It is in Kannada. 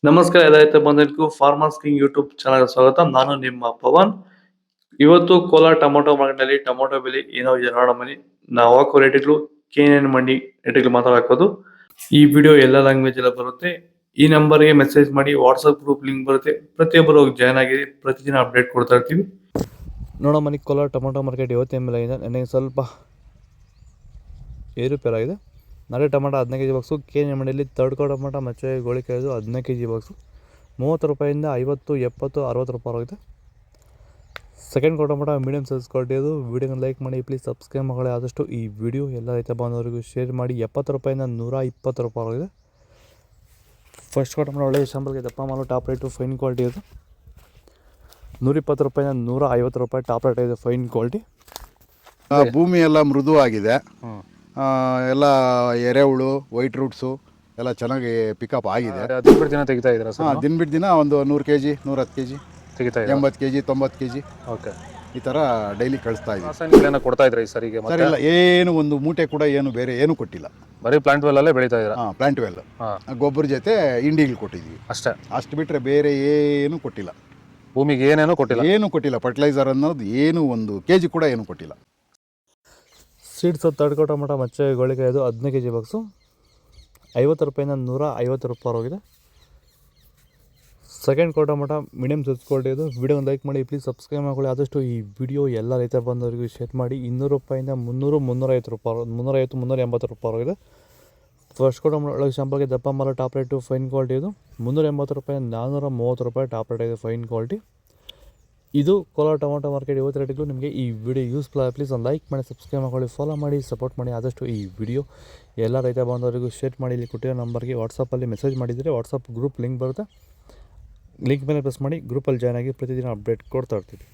ನಮಸ್ಕಾರ ರೈತ ಬಂಧುಗಳಿಗೂ ಫಾರ್ಮರ್ಸ್ ಕಿಂಗ್ ಯೂಟ್ಯೂಬ್ ಚಾನಲ್ ಸ್ವಾಗತ. ನಾನು ನಿಮ್ಮ ಪವನ್. ಇವತ್ತು ಕೋಲಾರ ಟೊಮೊಟೊ ಮಾರ್ಕೆಟ್ನಲ್ಲಿ ಟೊಮೊಟೊ ಬೆಲೆ ಏನೋ ಇದೆ ನೋಡೋಣ ಬನ್ನಿ. ನಾವು ಹಾಕೋ ರೇಟ್ಗಳು KNN ಮಂಡಿ ರೇಟ್ಗಳು ಮಾತಾಡೋದು. ಈ ವಿಡಿಯೋ ಎಲ್ಲ ಲ್ಯಾಂಗ್ವೇಜ್ ಎಲ್ಲ ಬರುತ್ತೆ. ಈ ನಂಬರ್ಗೆ ಮೆಸೇಜ್ ಮಾಡಿ, ವಾಟ್ಸಪ್ ಗ್ರೂಪ್ ಲಿಂಕ್ ಬರುತ್ತೆ, ಪ್ರತಿಯೊಬ್ಬರು ಜಾಯ್ನ್ ಆಗಿ ಪ್ರತಿದಿನ ಅಪ್ಡೇಟ್ ಕೊಡ್ತಾ ಇರ್ತೀವಿ. ನೋಡೋ ಮನೆ ಕೋಲಾರ ಟೊಮೊಟೊ ಮಾರ್ಕೆಟ್ ಇವತ್ತಿನ ಬೆಲೆ ಇದೆ. ನನಗೆ ಸ್ವಲ್ಪ ಏರುಪೇರಾಗಿದೆ. ನಾಳೆ ಟೊಮಾಟೊ 15 kg ಬಾಕ್ಸು. KNN ಮಂಡಿಯಲ್ಲಿ ತಡ್ಕೋ ಟೊಮಾಟೊ ಮತ್ತು ಗೋಳಿಕಾಯ್ದು 15 kg ಬಾಕ್ಸು 30 ರೂಪಾಯಿಂದ 50, 70, 60 ರೂಪಾಯಿ ಆಗಿದೆ. ಸೆಕೆಂಡ್ ಕೋ ಟೊಮಾಟೊ ಮೀಡಿಯಮ್ ಸೈಜ್ ಕ್ವಾಲಿಟಿ ಅದು. ವೀಡಿಯೋನ ಲೈಕ್ ಮಾಡಿ, ಪ್ಲೀಸ್ ಸಬ್ಸ್ಕ್ರೈಬ್ ಮಾಡಿ. ಆದಷ್ಟು ಈ ವಿಡಿಯೋ ಎಲ್ಲ ರೈತ ಬಾಂಧವರಿಗೂ ಶೇರ್ ಮಾಡಿ. 70 ರೂಪಾಯಿಂದ 120 ರೂಪಾಯಿ ಆಗಿದೆ. ಫಸ್ಟ್ ಕೋ ಟೊಮಾಟೊ ಒಳ್ಳೆಯ ಶಾಂಪಲ್ಗೆ ದಪ್ಪ ಮಾಲು, ಟಾಪ್ ರೇಟು, ಫೈನ್ ಕ್ವಾಲಿಟಿ ಅದು. 120 ರೂಪಾಯಿಂದ 150 ರೂಪಾಯಿ ಟಾಪ್ ರೇಟ್ ಇದೆ, ಫೈನ್ ಕ್ವಾಲಿಟಿ. ಭೂಮಿ ಎಲ್ಲ ಮೃದುವಾಗಿದೆ. ಎಲ್ಲ ಎರೆಹುಳು, ವೈಟ್ ರೂಟ್ಸು ಎಲ್ಲ ಚೆನ್ನಾಗಿ ಪಿಕಪ್ ಆಗಿದೆ. ದಿನ ಬಿಟ್ಟು ದಿನ ತೆಗಿತಾ ಇದ್ದೀರಾ ಸರ್? ದಿನ ಬಿಟ್ಟು ದಿನ ಒಂದು 100 kg, 110 kg, ತೆಗಿತಾ ಇದ್ದೀರಾ? 80 kg, 90 kg ಓಕೆ. ಈ ಥರ ಡೈಲಿ ಕಳಿಸ್ತಾ ಇದ್ದೀವಿ. ರಾಸಾಯನಿಕಗಳನ್ನ ಕೊಡ್ತಾ ಇದ್ರಾ ಈ ಸರಿಗೆ? ಸರ್ ಇಲ್ಲ, ಏನು ಒಂದು ಮೂಟೆ ಕೂಡ ಏನು ಬೇರೆ ಏನು ಕೊಟ್ಟಿಲ್ಲ. ಬರೀ ಪ್ಲಾಂಟ್ ವೆಲ್ ಅಲ್ಲೇ ಬೆಳೀತಾ ಇದ್ದೀರಾ? ಪ್ಲಾಂಟ್ ವೆಲ್ ಗೊಬ್ಬರ ಜೊತೆ ಇಂಡಿಗಳು ಕೊಟ್ಟಿದ್ವಿ ಅಷ್ಟೇ. ಅಷ್ಟು ಬಿಟ್ಟರೆ ಬೇರೆ ಏನು ಕೊಟ್ಟಿಲ್ಲ. ಭೂಮಿಗೆ ಏನೇನೋ ಕೊಟ್ಟಿಲ್ಲ? ಏನು ಕೊಟ್ಟಿಲ್ಲ. ಫರ್ಟಿಲೈಸರ್ ಅನ್ನೋದು ಏನು 1 kg ಕೂಡ ಏನು ಕೊಟ್ಟಿಲ್ಲ. ಸೀಡ್ಸ್ ತಡ್ಕೋ ಟೊಮಾಟೊ ಮತ್ತು ಗೋಳಿಕಾಯ್ದು 15 kg ಬಾಕ್ಸು 50 ರೂಪಾಯಿಂದ 150 ರೂಪಾಯಿ ಹೋಗಿದೆ. ಸೆಕೆಂಡ್ ಕೋ ಟೊಮಾಟೊ ಮೀಡಿಯಮ್ ಸೈಜ್ ಕ್ವಾಲಿಟಿ ಇದು. ವಿಡಿಯೋನ ಲೈಕ್ ಮಾಡಿ, ಪ್ಲೀಸ್ ಸಬ್ಸ್ಕ್ರೈಬ್ ಮಾಡ್ಕೊಳ್ಳಿ. ಆದಷ್ಟು ಈ ವಿಡಿಯೋ ಎಲ್ಲ ರೈತ ಬಂದವರಿಗೂ ಶೇರ್ ಮಾಡಿ. 200 ರೂಪಾಯಿಂದ 300, 350 ರೂಪಾಯಿ, 350, 380 ರೂಪಾಯಿ ಹೋಗಿದೆ. ಫಸ್ಟ್ ಕೋ ಟೊಮಾಟೊ ಒಳಗೆ ಶಾಂಪಲ್ಗೆ ದಪ್ಪ ಮಾಲು, ಟಾಪ್ ರೇಟು, ಫೈನ್ ಕ್ವಾಲಿಟಿ ಇದು. 380 ರೂಪಾಯಿ, 430 ರೂಪಾಯಿ ಟಾಪ್ ರೇಟ್ ಇದೆ, ಫೈನ್ ಕ್ವಾಲಿಟಿ. ಇದು ಕೋಲಾರ ಟೊಮೊಟೊ ಮಾರ್ಕೆಟ್ ಇವತ್ತು ರೇಟ್ಗಳು. ನಿಮಗೆ ಈ ವಿಡಿಯೋ ಯೂಸ್ಫುಲ್ ಆಗಿ ಪ್ಲೀಸ್ ಒಂದು ಲೈಕ್ ಮಾಡಿ, ಸಬ್ಸ್ಕ್ರೈಬ್ ಮಾಡ್ಕೊಳ್ಳಿ, ಫಾಲೋ ಮಾಡಿ, ಸಪೋರ್ಟ್ ಮಾಡಿ. ಆದಷ್ಟು ಈ ವಿಡಿಯೋ ಎಲ್ಲ ರೈತ ಬಾಂಧವರಿಗೂ ಶೇರ್ ಮಾಡಿ. ಇಲ್ಲಿ ಕೊಟ್ಟಿರೋ ನಂಬರ್ಗೆ ವಾಟ್ಸಪ್ಪಲ್ಲಿ ಮೆಸೇಜ್ ಮಾಡಿದರೆ ವಾಟ್ಸಪ್ ಗ್ರೂಪ್ ಲಿಂಕ್ ಬರುತ್ತೆ. ಲಿಂಕ್ ಮೇಲೆ ಪ್ರೆಸ್ ಮಾಡಿ ಗ್ರೂಪಲ್ಲಿ ಜಾಯ್ನ್ ಆಗಿ ಪ್ರತಿದಿನ ಅಪ್ಡೇಟ್ ಕೊಡ್ತಾ ಇರ್ತೀವಿ.